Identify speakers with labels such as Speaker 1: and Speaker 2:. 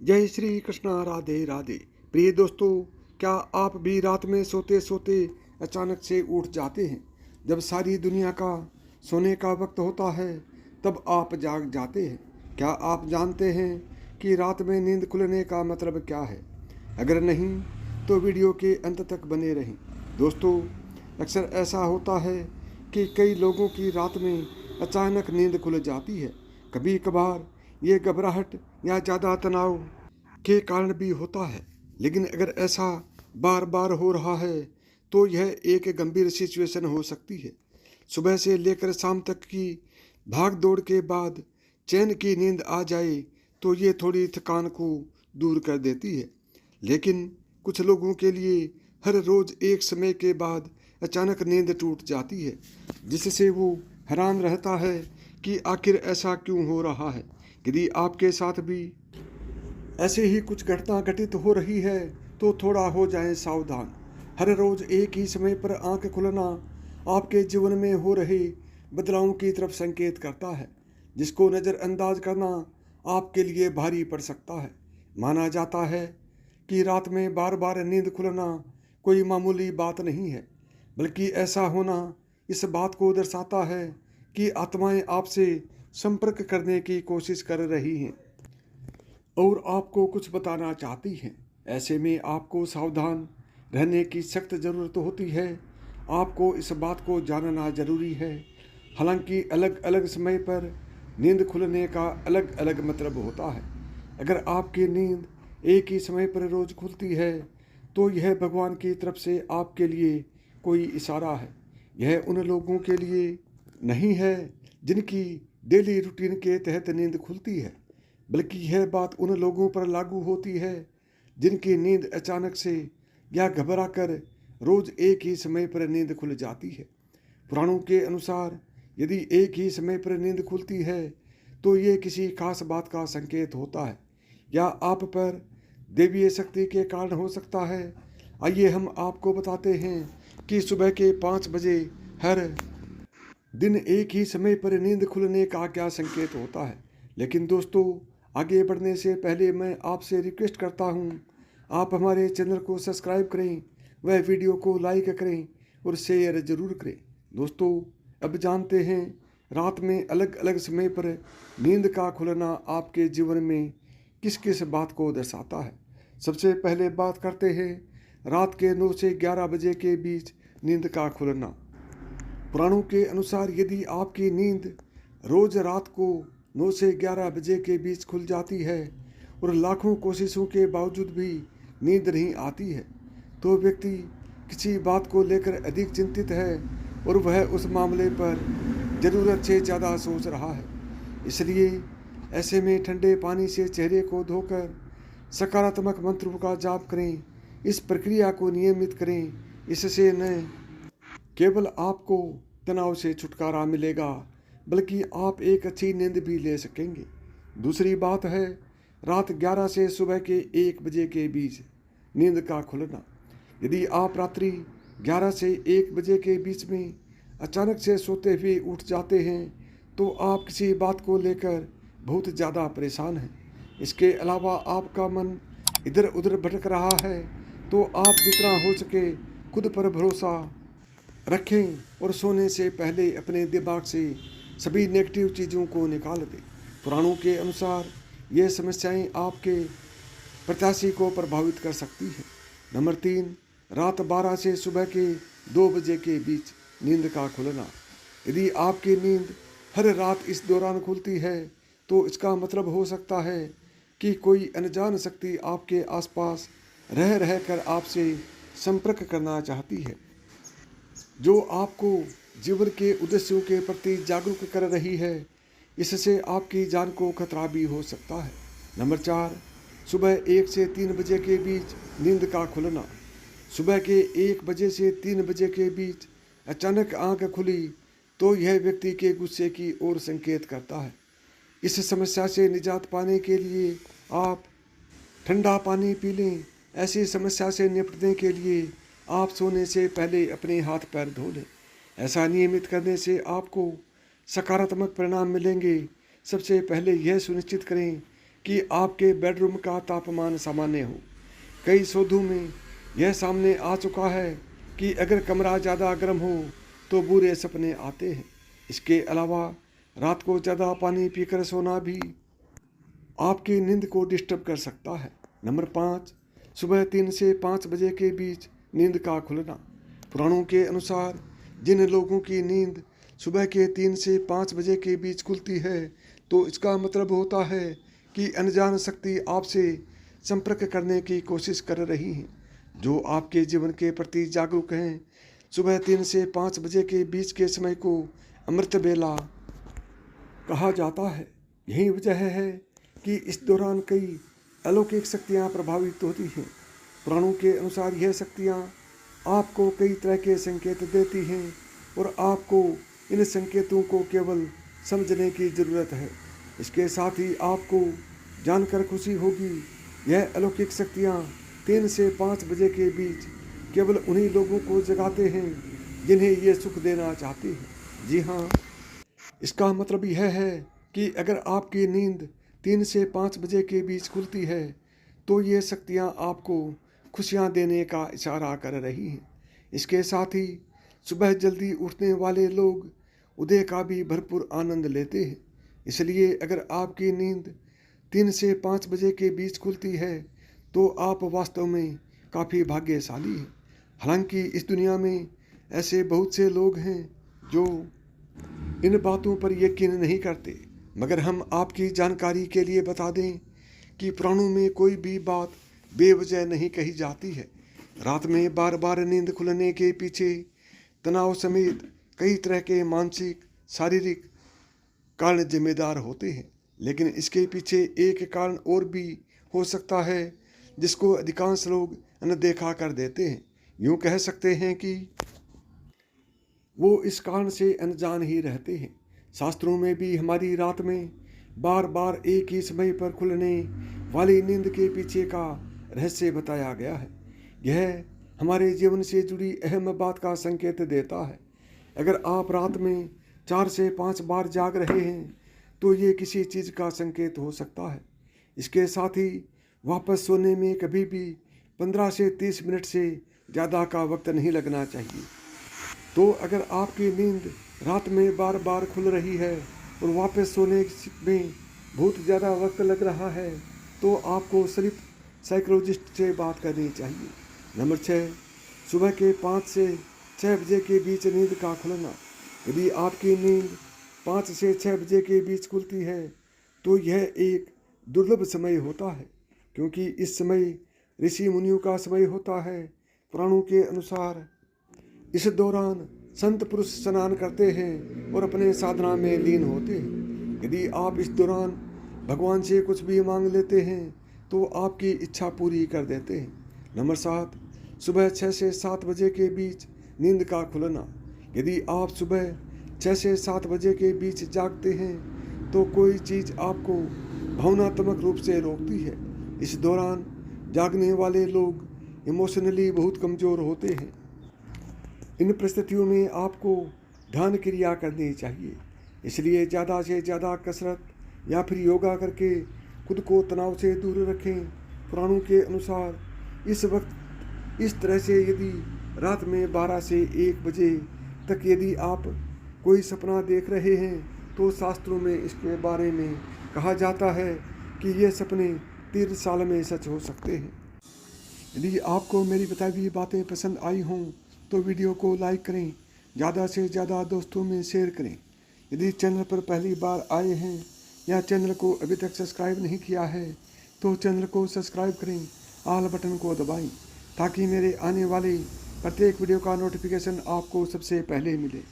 Speaker 1: जय श्री कृष्णा, राधे राधे। प्रिय दोस्तों, क्या आप भी रात में सोते सोते अचानक से उठ जाते हैं? जब सारी दुनिया का सोने का वक्त होता है तब आप जाग जाते हैं। क्या आप जानते हैं कि रात में नींद खुलने का मतलब क्या है? अगर नहीं तो वीडियो के अंत तक बने रहें। दोस्तों, अक्सर ऐसा होता है कि कई लोगों की रात में अचानक नींद खुल जाती है। कभी कभार ये घबराहट या ज़्यादा तनाव के कारण भी होता है, लेकिन अगर ऐसा बार बार हो रहा है तो यह एक गंभीर सिचुएशन हो सकती है। सुबह से लेकर शाम तक की भाग दौड़ के बाद चैन की नींद आ जाए तो ये थोड़ी थकान को दूर कर देती है, लेकिन कुछ लोगों के लिए हर रोज एक समय के बाद अचानक नींद टूट जाती है, जिससे वो हैरान रहता है कि आखिर ऐसा क्यों हो रहा है। यदि आपके साथ भी ऐसे ही कुछ घटना घटित हो रही है तो थोड़ा हो जाएं सावधान। हर रोज एक ही समय पर आंख खुलना आपके जीवन में हो रहे बदलावों की तरफ संकेत करता है, जिसको नज़रअंदाज करना आपके लिए भारी पड़ सकता है। माना जाता है कि रात में बार बार नींद खुलना कोई मामूली बात नहीं है, बल्कि ऐसा होना इस बात को दर्शाता है कि आत्माएं आपसे संपर्क करने की कोशिश कर रही हैं और आपको कुछ बताना चाहती हैं। ऐसे में आपको सावधान रहने की सख्त ज़रूरत होती है। आपको इस बात को जानना ज़रूरी है। हालांकि अलग अलग समय पर नींद खुलने का अलग अलग मतलब होता है। अगर आपकी नींद एक ही समय पर रोज़ खुलती है तो यह भगवान की तरफ से आपके लिए कोई इशारा है। यह उन लोगों के लिए नहीं है जिनकी डेली रूटीन के तहत नींद खुलती है, बल्कि यह बात उन लोगों पर लागू होती है जिनकी नींद अचानक से या घबरा कर रोज एक ही समय पर नींद खुल जाती है। पुराणों के अनुसार यदि एक ही समय पर नींद खुलती है तो ये किसी खास बात का संकेत होता है या आप पर देवीय शक्ति के कारण हो सकता है। आइए हम आपको बताते हैं कि सुबह के 5 बजे हर दिन एक ही समय पर नींद खुलने का क्या संकेत होता है। लेकिन दोस्तों, आगे बढ़ने से पहले मैं आपसे रिक्वेस्ट करता हूँ, आप हमारे चैनल को सब्सक्राइब करें, वह वीडियो को लाइक करें और शेयर ज़रूर करें। दोस्तों, अब जानते हैं रात में अलग अलग समय पर नींद का खुलना आपके जीवन में किस किस बात को दर्शाता है। सबसे पहले बात करते हैं रात के 9 से 11 बजे के बीच नींद का खुलना। पुराणों के अनुसार यदि आपकी नींद रोज रात को 9 से 11 बजे के बीच खुल जाती है और लाखों कोशिशों के बावजूद भी नींद नहीं आती है तो व्यक्ति किसी बात को लेकर अधिक चिंतित है और वह उस मामले पर ज़रूरत से ज़्यादा सोच रहा है। इसलिए ऐसे में ठंडे पानी से चेहरे को धोकर सकारात्मक मंत्रों का जाप करें। इस प्रक्रिया को नियमित करें। इससे न केवल आपको तनाव से छुटकारा मिलेगा बल्कि आप एक अच्छी नींद भी ले सकेंगे। दूसरी बात है रात 11 से सुबह के 1 बजे के बीच नींद का खुलना। यदि आप रात्रि 11 से 1 बजे के बीच में अचानक से सोते हुए उठ जाते हैं तो आप किसी बात को लेकर बहुत ज़्यादा परेशान हैं। इसके अलावा आपका मन इधर उधर भटक रहा है तो आप जितना हो सके खुद पर भरोसा रखें और सोने से पहले अपने दिमाग से सभी नेगेटिव चीज़ों को निकाल दें। पुराणों के अनुसार ये समस्याएं आपके प्रत्याशी को प्रभावित कर सकती है। नंबर 3, रात 12 से सुबह के 2 बजे के बीच नींद का खुलना। यदि आपकी नींद हर रात इस दौरान खुलती है तो इसका मतलब हो सकता है कि कोई अनजान शक्ति आपके आसपास रह रहकर आपसे संपर्क करना चाहती है, जो आपको जीवन के उद्देश्यों के प्रति जागरूक कर रही है। इससे आपकी जान को खतरा भी हो सकता है। नंबर 4, सुबह 1 से 3 बजे के बीच नींद का खुलना। सुबह के 1 बजे से 3 बजे के बीच अचानक आंख खुली तो यह व्यक्ति के गुस्से की ओर संकेत करता है। इस समस्या से निजात पाने के लिए आप ठंडा पानी पी लें। ऐसी समस्या से निपटने के लिए आप सोने से पहले अपने हाथ पैर धो लें। ऐसा नियमित करने से आपको सकारात्मक परिणाम मिलेंगे। सबसे पहले यह सुनिश्चित करें कि आपके बेडरूम का तापमान सामान्य हो। कई शोधों में यह सामने आ चुका है कि अगर कमरा ज़्यादा गर्म हो तो बुरे सपने आते हैं। इसके अलावा रात को ज़्यादा पानी पीकर सोना भी आपकी नींद को डिस्टर्ब कर सकता है। नंबर 5, सुबह 3 से 5 बजे के बीच नींद का खुलना। पुराणों के अनुसार जिन लोगों की नींद सुबह के 3 से 5 बजे के बीच खुलती है तो इसका मतलब होता है कि अनजान शक्ति आपसे संपर्क करने की कोशिश कर रही हैं, जो आपके जीवन के प्रति जागरूक हैं। सुबह 3 से 5 बजे के बीच के समय को अमृत बेला कहा जाता है। यही वजह है कि इस दौरान कई अलौकिक शक्तियाँ प्रभावित होती हैं। पुराणों के अनुसार यह शक्तियाँ आपको कई तरह के संकेत देती हैं और आपको इन संकेतों को केवल समझने की ज़रूरत है। इसके साथ ही आपको जानकर खुशी होगी, यह अलौकिक शक्तियाँ 3 से 5 बजे के बीच केवल उन्हीं लोगों को जगाते हैं जिन्हें ये सुख देना चाहती हैं। जी हाँ, इसका मतलब यह है कि अगर आपकी नींद 3 से 5 बजे के बीच खुलती है तो ये शक्तियाँ आपको खुशियाँ देने का इशारा कर रही हैं। इसके साथ ही सुबह जल्दी उठने वाले लोग उदय का भी भरपूर आनंद लेते हैं। इसलिए अगर आपकी नींद 3 से 5 बजे के बीच खुलती है तो आप वास्तव में काफ़ी भाग्यशाली हैं। हालांकि इस दुनिया में ऐसे बहुत से लोग हैं जो इन बातों पर यकीन नहीं करते, मगर हम आपकी जानकारी के लिए बता दें कि पुराणों में कोई भी बात बेवजह नहीं कही जाती है। रात में बार बार नींद खुलने के पीछे तनाव समेत कई तरह के मानसिक शारीरिक कारण जिम्मेदार होते हैं, लेकिन इसके पीछे एक कारण और भी हो सकता है जिसको अधिकांश लोग अनदेखा कर देते हैं। यूँ कह सकते हैं कि वो इस कारण से अनजान ही रहते हैं। शास्त्रों में भी हमारी रात में बार बार एक ही समय पर खुलने वाली नींद के पीछे का रहस्य बताया गया है। यह हमारे जीवन से जुड़ी अहम बात का संकेत देता है। अगर आप रात में 4 से 5 बार जाग रहे हैं तो ये किसी चीज़ का संकेत हो सकता है। इसके साथ ही वापस सोने में कभी भी 15 से 30 मिनट से ज़्यादा का वक्त नहीं लगना चाहिए। तो अगर आपकी नींद रात में बार बार खुल रही है और वापस सोने में बहुत ज़्यादा वक्त लग रहा है तो आपको सिर्फ साइकोलॉजिस्ट से बात करनी चाहिए। नंबर 6, सुबह के 5 से 6 बजे के बीच नींद का खुलना। यदि आपकी नींद 5 से 6 बजे के बीच खुलती है तो यह एक दुर्लभ समय होता है, क्योंकि इस समय ऋषि मुनियों का समय होता है। पुराणों के अनुसार इस दौरान संत पुरुष स्नान करते हैं और अपने साधना में लीन होते हैं। यदि आप इस दौरान भगवान से कुछ भी मांग लेते हैं तो आपकी इच्छा पूरी कर देते हैं। नंबर 7, सुबह 6 से 7 बजे के बीच नींद का खुलना। यदि आप सुबह 6 से 7 बजे के बीच जागते हैं तो कोई चीज़ आपको भावनात्मक रूप से रोकती है। इस दौरान जागने वाले लोग इमोशनली बहुत कमज़ोर होते हैं। इन परिस्थितियों में आपको ध्यान क्रिया करनी चाहिए, इसलिए ज़्यादा से ज़्यादा कसरत या फिर योगा करके खुद को तनाव से दूर रखें। पुराणों के अनुसार इस वक्त इस तरह से यदि रात में 12 से 1 बजे तक यदि आप कोई सपना देख रहे हैं तो शास्त्रों में इसके बारे में कहा जाता है कि ये सपने 3 साल में सच हो सकते हैं। यदि आपको मेरी बताई हुई बातें पसंद आई हों तो वीडियो को लाइक करें, ज़्यादा से ज़्यादा दोस्तों में शेयर करें। यदि चैनल पर पहली बार आए हैं या चैनल को अभी तक सब्सक्राइब नहीं किया है तो चैनल को सब्सक्राइब करें, ऑल बटन को दबाएं ताकि मेरे आने वाले प्रत्येक वीडियो का नोटिफिकेशन आपको सबसे पहले मिले।